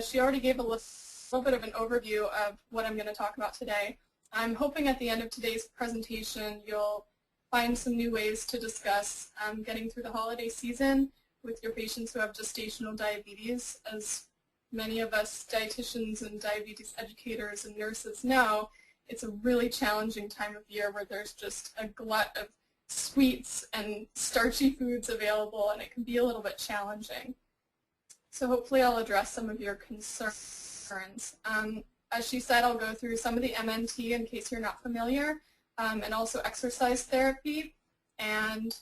she already gave a little bit of an overview of what I'm going to talk about today. I'm hoping at the end of today's presentation you'll find some new ways to discuss getting through the holiday season with your patients who have gestational diabetes. As many of us dietitians and diabetes educators and nurses know, it's a really challenging time of year where there's just a glut of sweets and starchy foods available, and it can be a little bit challenging. So hopefully I'll address some of your concerns. As she said, I'll go through some of the MNT in case you're not familiar, and also exercise therapy, and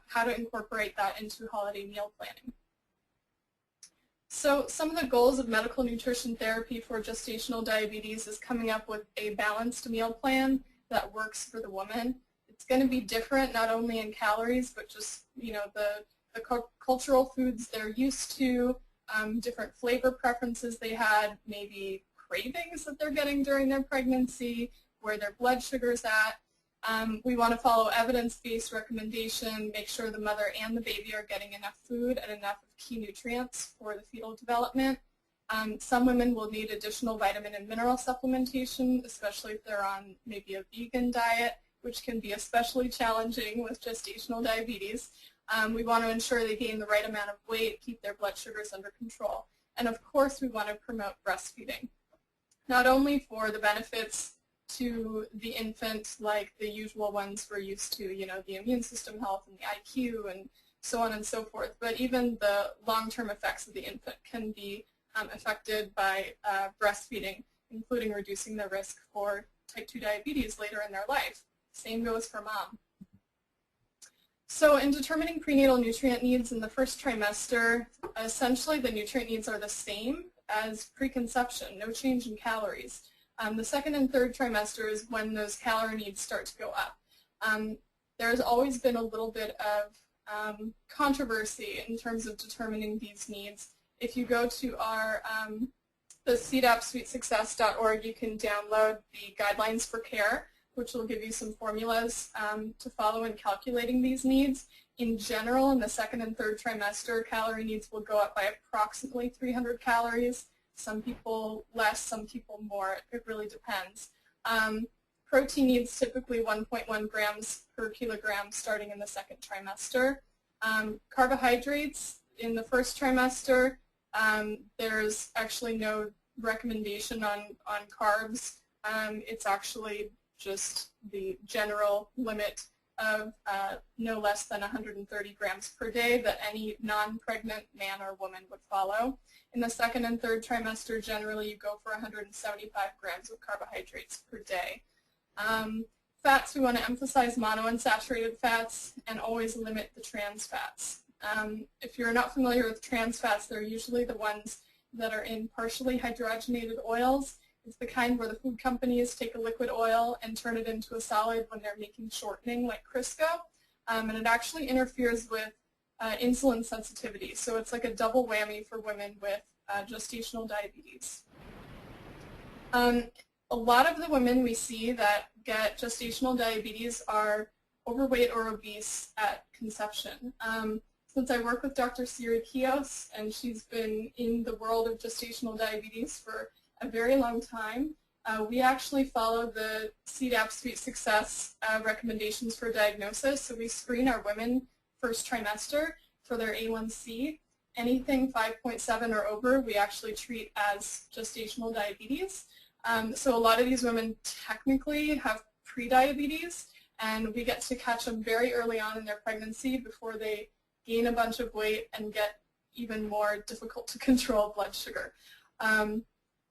how to incorporate that into holiday meal planning. So some of the goals of medical nutrition therapy for gestational diabetes is coming up with a balanced meal plan that works for the woman. It's going to be different not only in calories, but just the cultural foods they're used to, different flavor preferences they had, maybe cravings that they're getting during their pregnancy, where their blood sugar's at. We want to follow evidence-based recommendation, make sure the mother and the baby are getting enough food and enough of key nutrients for the fetal development. Some women will need additional vitamin and mineral supplementation, especially if they're on maybe a vegan diet, which can be especially challenging with gestational diabetes. We want to ensure they gain the right amount of weight, keep their blood sugars under control. And of course, we want to promote breastfeeding, not only for the benefits to the infant, like the usual ones we're used to, the immune system health and the IQ and so on and so forth, but even the long-term effects of the infant can be affected by breastfeeding, including reducing the risk for type 2 diabetes later in their life. Same goes for mom. So in determining prenatal nutrient needs in the first trimester, essentially the nutrient needs are the same as preconception, no change in calories. The second and third trimester is when those calorie needs start to go up. There's always been a little bit of controversy in terms of determining these needs. If you go to our the cdapsweetsuccess.org, you can download the guidelines for care, which will give you some formulas to follow in calculating these needs. In general, in the second and third trimester, calorie needs will go up by approximately 300 calories. Some people less, some people more. It really depends. Protein needs typically 1.1 grams per kilogram starting in the second trimester. Carbohydrates in the first trimester, there's actually no recommendation on carbs. It's actually just the general limit of no less than 130 grams per day that any non-pregnant man or woman would follow. In the second and third trimester, generally you go for 175 grams of carbohydrates per day. Fats, we want to emphasize monounsaturated fats and always limit the trans fats. If you're not familiar with trans fats, they're usually the ones that are in partially hydrogenated oils. It's the kind where the food companies take a liquid oil and turn it into a solid when they're making shortening like Crisco, and it actually interferes with insulin sensitivity. So it's like a double whammy for women with gestational diabetes. A lot of the women we see that get gestational diabetes are overweight or obese at conception. Since I work with Dr. Siri Kios, and she's been in the world of gestational diabetes for a very long time, we actually follow the CDAP Sweet Success recommendations for diagnosis. So we screen our women first trimester for their A1C. Anything 5.7 or over, we actually treat as gestational diabetes. So a lot of these women technically have prediabetes, and we get to catch them very early on in their pregnancy before they gain a bunch of weight and get even more difficult to control blood sugar.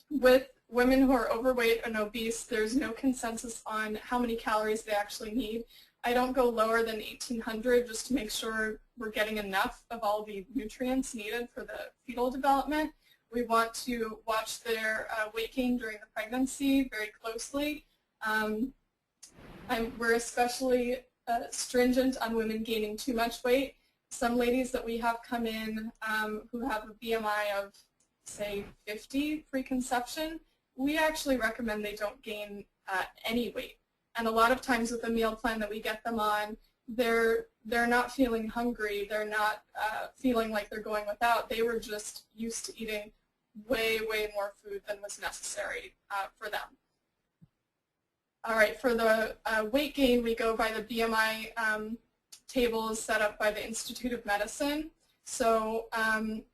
With women who are overweight and obese, there's no consensus on how many calories they actually need. I don't go lower than 1,800 just to make sure we're getting enough of all the nutrients needed for the fetal development. We want to watch their weight gain during the pregnancy very closely. We're especially stringent on women gaining too much weight. Some ladies that we have come in who have a BMI of, say, 50 preconception, we actually recommend they don't gain any weight. And a lot of times with the meal plan that we get them on, they're not feeling hungry, they're not feeling like they're going without. They were just used to eating way, way more food than was necessary for them. All right, for the weight gain, we go by the BMI tables set up by the Institute of Medicine. So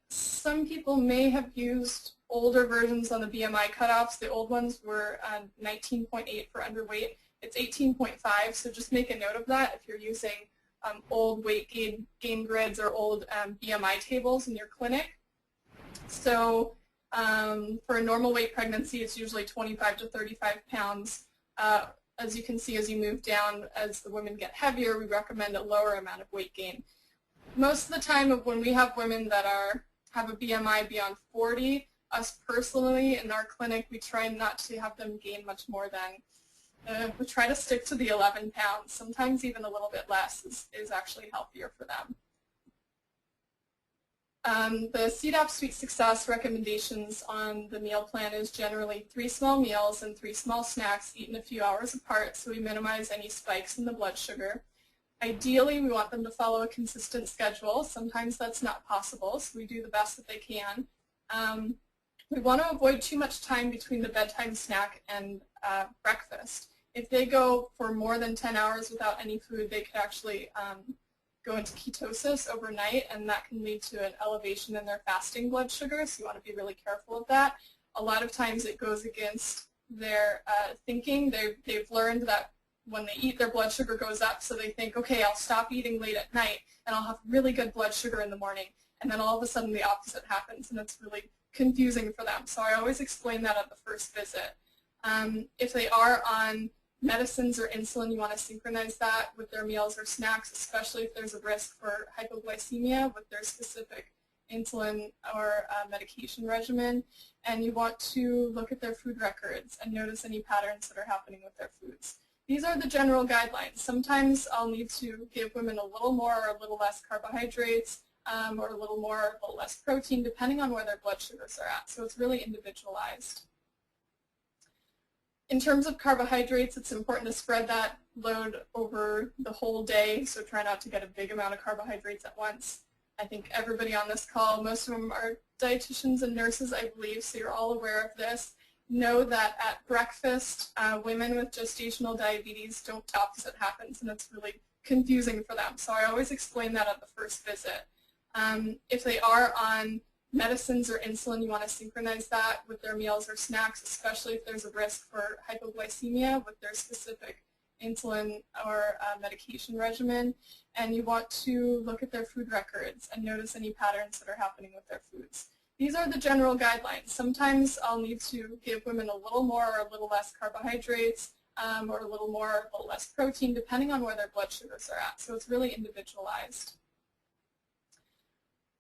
some people may have used older versions on the BMI cutoffs. The old ones were 19.8 for underweight. It's 18.5, so just make a note of that if you're using old weight gain grids or old BMI tables in your clinic. So for a normal weight pregnancy, it's usually 25 to 35 pounds. As you can see, as you move down, as the women get heavier, we recommend a lower amount of weight gain. Most of the time when we have women that have a BMI beyond 40, us personally in our clinic, we try not to have them gain much more than, we try to stick to the 11 pounds. Sometimes even a little bit less is actually healthier for them. The CDAP Sweet Success recommendations on the meal plan is generally 3 small meals and 3 small snacks eaten a few hours apart, so we minimize any spikes in the blood sugar. Ideally, we want them to follow a consistent schedule. Sometimes that's not possible, so we do the best that they can. We want to avoid too much time between the bedtime snack and breakfast. If they go for more than 10 hours without any food, they could actually go into ketosis overnight, and that can lead to an elevation in their fasting blood sugar, so you want to be really careful of that. A lot of times it goes against their thinking. They've learned that when they eat, their blood sugar goes up, so they think, okay, I'll stop eating late at night, and I'll have really good blood sugar in the morning, and then all of a sudden the opposite happens, and it's really confusing for them. So I always explain that at the first visit. If they are on medicines or insulin, you want to synchronize that with their meals or snacks, especially if there's a risk for hypoglycemia with their specific insulin or medication regimen. And you want to look at their food records and notice any patterns that are happening with their foods. These are the general guidelines. Sometimes I'll need to give women a little more or a little less carbohydrates, or a little more or a little less protein, depending on where their blood sugars are at. So it's really individualized. In terms of carbohydrates, it's important to spread that load over the whole day, so try not to get a big amount of carbohydrates at once. I think everybody on this call, most of them are dietitians and nurses, I believe, so you're all aware of this. Know that at breakfast, women with gestational diabetes don't, the opposite happens, and it's really confusing for them. So I always explain that at the first visit. If they are on medicines or insulin, you want to synchronize that with their meals or snacks, especially if there's a risk for hypoglycemia with their specific insulin or medication regimen. And you want to look at their food records and notice any patterns that are happening with their foods. These are the general guidelines. Sometimes I'll need to give women a little more or a little less carbohydrates, or a little more or a little less protein, depending on where their blood sugars are at. So it's really individualized.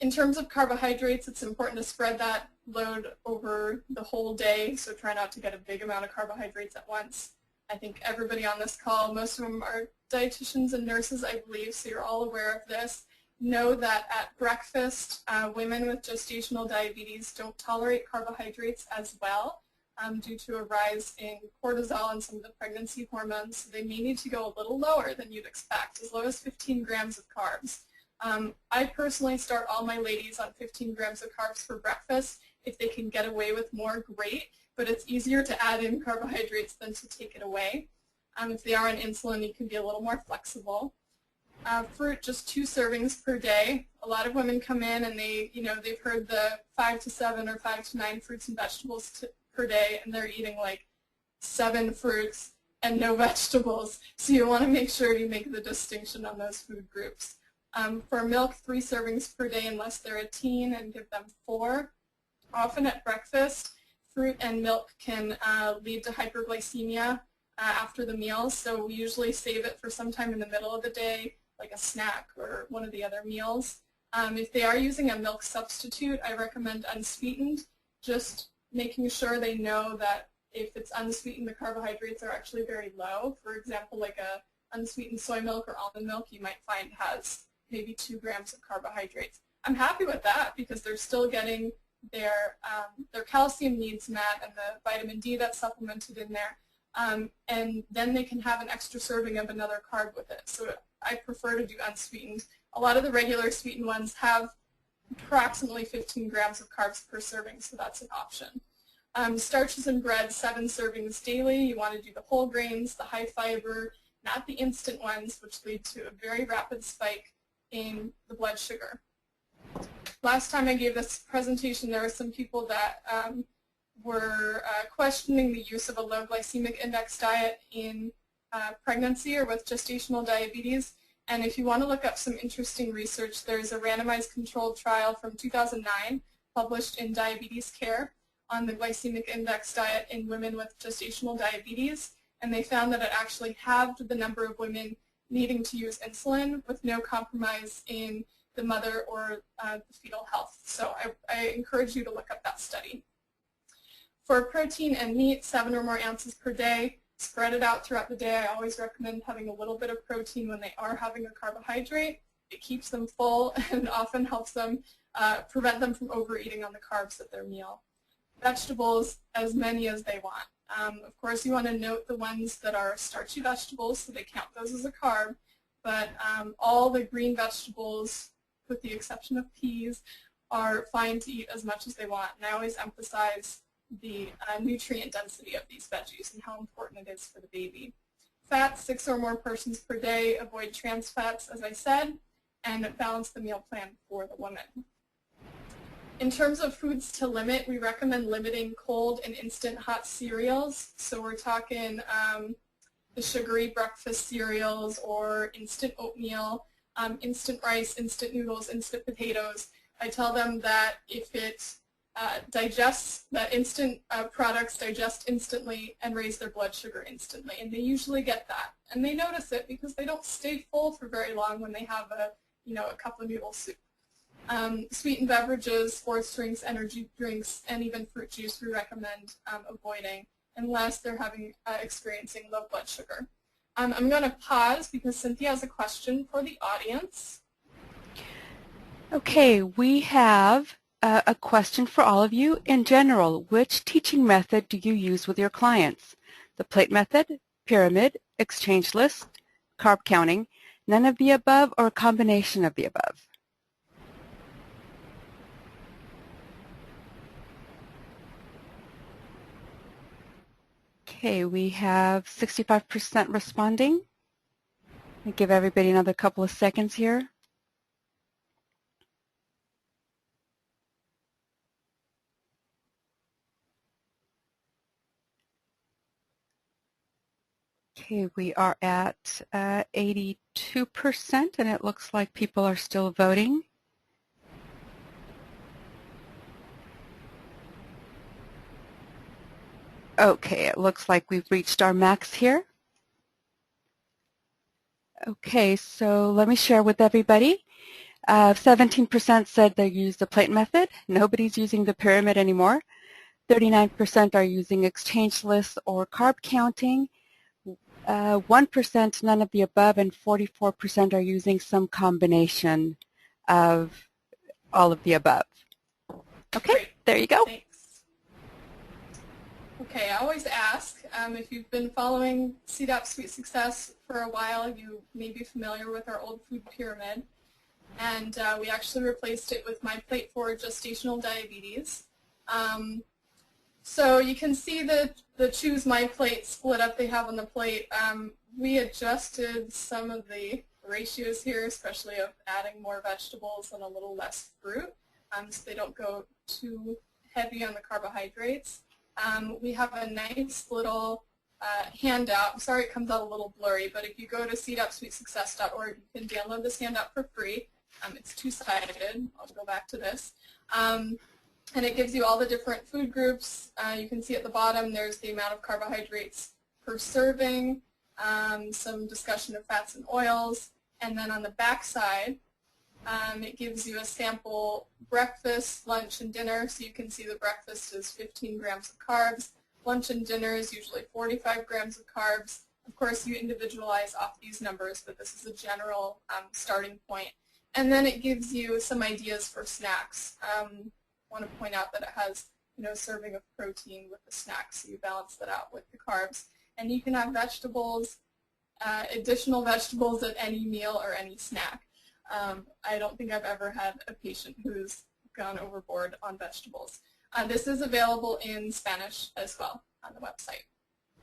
In terms of carbohydrates, it's important to spread that load over the whole day, so try not to get a big amount of carbohydrates at once. I think everybody on this call, most of them are dietitians and nurses, I believe, so you're all aware of this. Know that at breakfast, women with gestational diabetes don't tolerate carbohydrates as well due to a rise in cortisol and some of the pregnancy hormones, so they may need to go a little lower than you'd expect, as low as 15 grams of carbs. I personally start all my ladies on 15 grams of carbs for breakfast. If they can get away with more, great, but it's easier to add in carbohydrates than to take it away. If they are on insulin, you can be a little more flexible. Fruit, just 2 servings per day. A lot of women come in and they've heard the 5 to 7 or 5 to 9 fruits and vegetables per day, and they're eating like 7 fruits and no vegetables. So you want to make sure you make the distinction on those food groups. For milk, 3 servings per day unless they're a teen, and give them 4. Often at breakfast, fruit and milk can lead to hyperglycemia after the meals, so we usually save it for sometime in the middle of the day, like a snack or one of the other meals. If they are using a milk substitute, I recommend unsweetened, just making sure they know that if it's unsweetened, the carbohydrates are actually very low. For example, like a unsweetened soy milk or almond milk, you might find has maybe 2 grams of carbohydrates. I'm happy with that because they're still getting their calcium needs met and the vitamin D that's supplemented in there, and then they can have an extra serving of another carb with it. So I prefer to do unsweetened. A lot of the regular sweetened ones have approximately 15 grams of carbs per serving, so that's an option. Starches and bread, 7 servings daily. You want to do the whole grains, the high fiber, not the instant ones, which lead to a very rapid spike in the blood sugar. Last time I gave this presentation, there were some people that were questioning the use of a low glycemic index diet in pregnancy or with gestational diabetes. And if you want to look up some interesting research, there's a randomized controlled trial from 2009 published in Diabetes Care on the glycemic index diet in women with gestational diabetes. And they found that it actually halved the number of women needing to use insulin with no compromise in the mother or the fetal health. So I encourage you to look up that study. For protein and meat, 7 or more ounces per day. Spread it out throughout the day. I always recommend having a little bit of protein when they are having a carbohydrate. It keeps them full and often helps them prevent them from overeating on the carbs at their meal. Vegetables, as many as they want. Of course, you want to note the ones that are starchy vegetables, so they count those as a carb, but all the green vegetables, with the exception of peas, are fine to eat as much as they want. And I always emphasize the nutrient density of these veggies and how important it is for the baby. Fats, 6 or more portions per day. Avoid trans fats, as I said, and balance the meal plan for the woman. In terms of foods to limit, we recommend limiting cold and instant hot cereals. So we're talking the sugary breakfast cereals or instant oatmeal, instant rice, instant noodles, instant potatoes. I tell them that if it digests, that instant products digest instantly and raise their blood sugar instantly, and they usually get that. And they notice it because they don't stay full for very long when they have a cup of noodle soup. Sweetened beverages, sports drinks, energy drinks, and even fruit juice we recommend avoiding unless they're experiencing low blood sugar. I'm going to pause because Cynthia has a question for the audience. Okay, we have a question for all of you. In general, which teaching method do you use with your clients? The plate method, pyramid, exchange list, carb counting, none of the above, or a combination of the above? Okay, we have 65% responding. I'll give everybody another couple of seconds here. Okay, we are at 82%, and it looks like people are still voting. Okay, it looks like we've reached our max here. Okay, so let me share with everybody. 17% said they use the plate method. Nobody's using the pyramid anymore. 39% are using exchange lists or carb counting. 1% none of the above, and 44% are using some combination of all of the above. Okay, great. There you go. Thanks. Okay, I always ask, if you've been following CDAP Sweet Success for a while, you may be familiar with our old food pyramid. And we actually replaced it with My Plate for Gestational Diabetes. So you can see the Choose My Plate split up they have on the plate. We adjusted some of the ratios here, especially of adding more vegetables and a little less fruit, so they don't go too heavy on the carbohydrates. We have a nice little handout. I'm sorry it comes out a little blurry, but if you go to cdapsweetsuccess.org, you can download this handout for free. It's two-sided. I'll go back to this. And it gives you all the different food groups. You can see at the bottom there's the amount of carbohydrates per serving, some discussion of fats and oils, and then on the back side it gives you a sample breakfast, lunch, and dinner. So you can see the breakfast is 15 grams of carbs. Lunch and dinner is usually 45 grams of carbs. Of course, you individualize off these numbers, but this is a general starting point. And then it gives you some ideas for snacks. I want to point out that it has a serving of protein with the snacks, so you balance that out with the carbs. And you can have vegetables, additional vegetables at any meal or any snack. I don't think I've ever had a patient who's gone overboard on vegetables. This is available in Spanish as well on the website.